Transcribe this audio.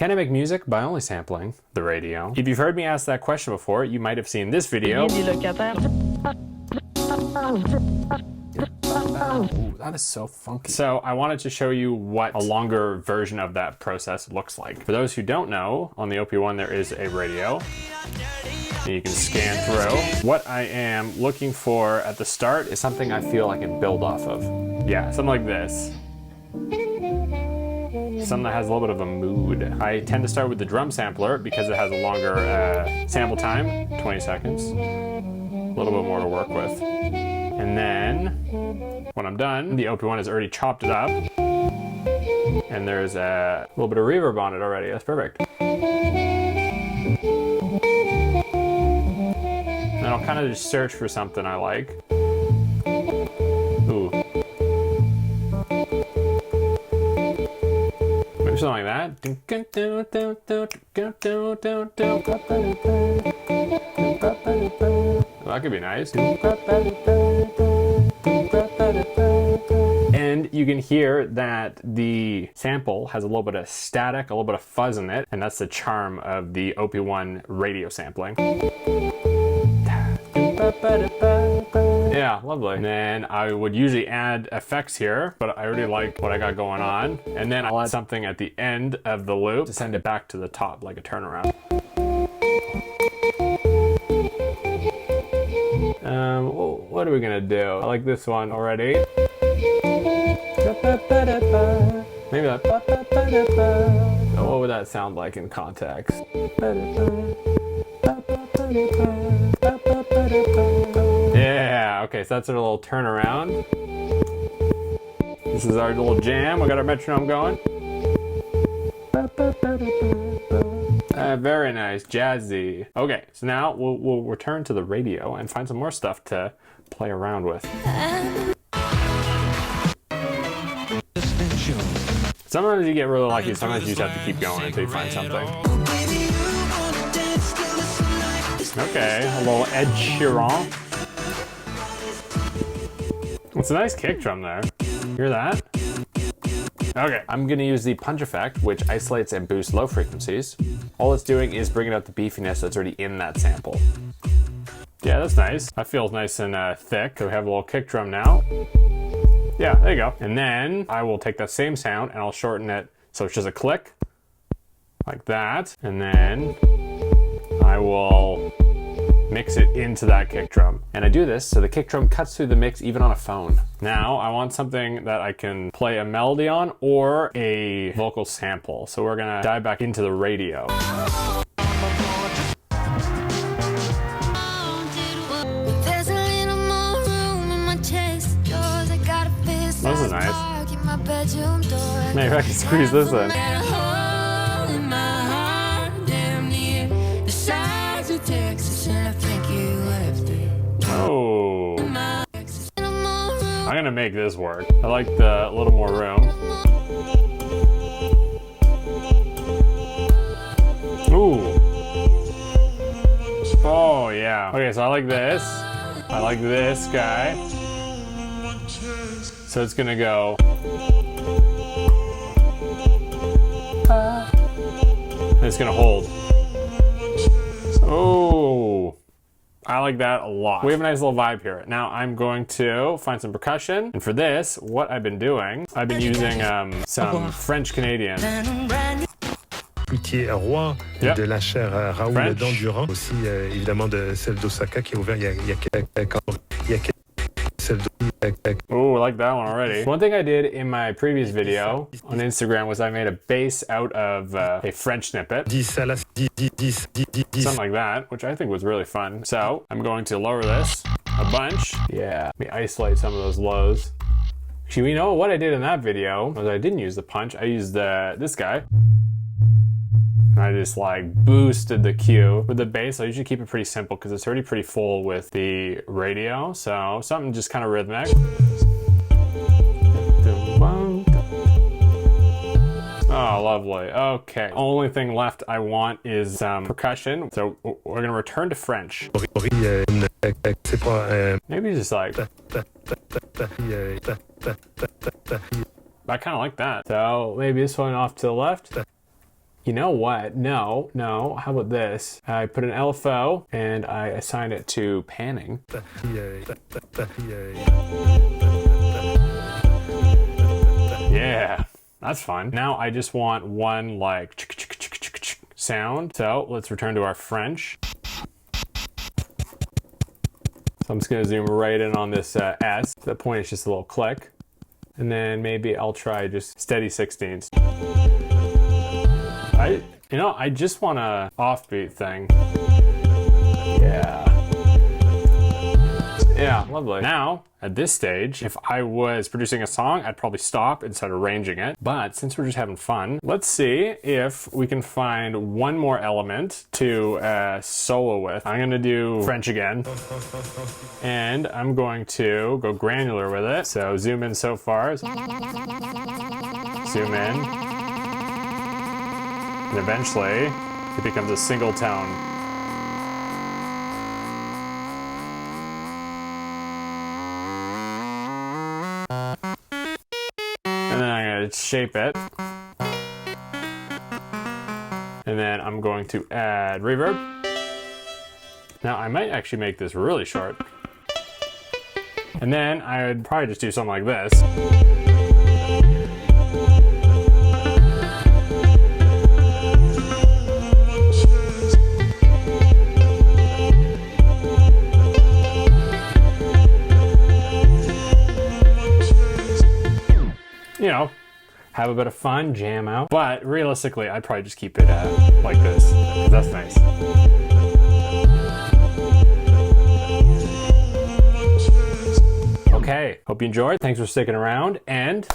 Can I make music by only sampling the radio? If you've heard me ask that question before, you might have seen this video. Ooh, that is so funky. So I wanted to show you what a longer version of that process looks like. For those who don't know, on the Op1 there is a radio. And you can scan through. What I am looking for at the start is something I feel I can build off of. Yeah, something like this. Something that has a little bit of a mood. I tend to start with the drum sampler because it has a longer sample time, 20 seconds. A little bit more to work with. And then, when I'm done, the Op1 has already chopped it up. And there's a little bit of reverb on it already. That's perfect. And I'll kind of just search for something I like. Ooh. Maybe something like that. That could be nice. And you can hear that the sample has a little bit of static, a little bit of fuzz in it, and that's the charm of the Op1 radio sampling. Yeah, lovely. And then I would usually add effects here, but I already like what I got going on. And then I'll add something at the end of the loop to send it back to the top, like a turnaround. What are we gonna do? I like this one already. Maybe that. What would that sound like in context? Yeah, okay, so that's our little turnaround. This is our little jam. We got our metronome going. Very nice, jazzy. Okay, so now we'll return to the radio and find some more stuff to play around with. Sometimes you get really lucky, sometimes you just have to keep going until you find something. Okay, a little Ed Sheeran. It's a nice kick drum there. Hear that? Okay, I'm gonna use the punch effect, which isolates and boosts low frequencies. All it's doing is bringing out the beefiness that's already in that sample. Yeah, that's nice. That feels nice and thick. So we have a little kick drum now. Yeah, there you go. And then I will take that same sound and I'll shorten it so it's just a click, like that. And then I will mix it into that kick drum. And I do this so the kick drum cuts through the mix even on a phone. Now I want something that I can play a melody on or a vocal sample. So we're gonna dive back into the radio. This is nice. Maybe I can squeeze this in. Oh. I'm gonna make this work. I like the little more room. Ooh. Oh yeah. Okay, so I like this. I like this guy. So it's gonna go. And it's gonna hold. Oh, I like that a lot. We have a nice little vibe here. Now I'm going to find some percussion. And for this, what I've been doing, I've been using some French Canadian. Fruitier roi de la chair Raoul d'Endurant, aussi évidemment de celle d'Osaka qui est ouvert il y a Oh, I like that one already. One thing I did in my previous video on Instagram was I made a bass out of a French snippet. Something like that, which I think was really fun. So I'm going to lower this a bunch. Yeah, let me isolate some of those lows. Actually, you know what I did in that video was I didn't use the punch. I used this guy. And I just like boosted the cue. With the bass, I usually keep it pretty simple because it's already pretty full with the radio. So something just kind of rhythmic. Oh, lovely. Okay. Only thing left I want is percussion. So we're gonna return to French. Maybe just like. I kind of like that. So maybe this one off to the left. You know what? No. How about this? I put an LFO and I assign it to panning. Yeah, that's fun. Now I just want one like sound. So let's return to our French. So I'm just gonna zoom right in on this S. At that point, it's just a little click. And then maybe I'll try just steady 16ths. I just want a offbeat thing. Yeah, lovely. Now, at this stage, if I was producing a song, I'd probably stop and start arranging it. But since we're just having fun, let's see if we can find one more element to solo with. I'm gonna do French again. And I'm going to go granular with it. So zoom in so far. Zoom in. And eventually, it becomes a single tone. And then I'm going to shape it. And then I'm going to add reverb. Now I might actually make this really short. And then I would probably just do something like this. You know, have a bit of fun, jam out. But realistically, I'd probably just keep it like this. That's nice. Okay, hope you enjoyed. Thanks for sticking around, and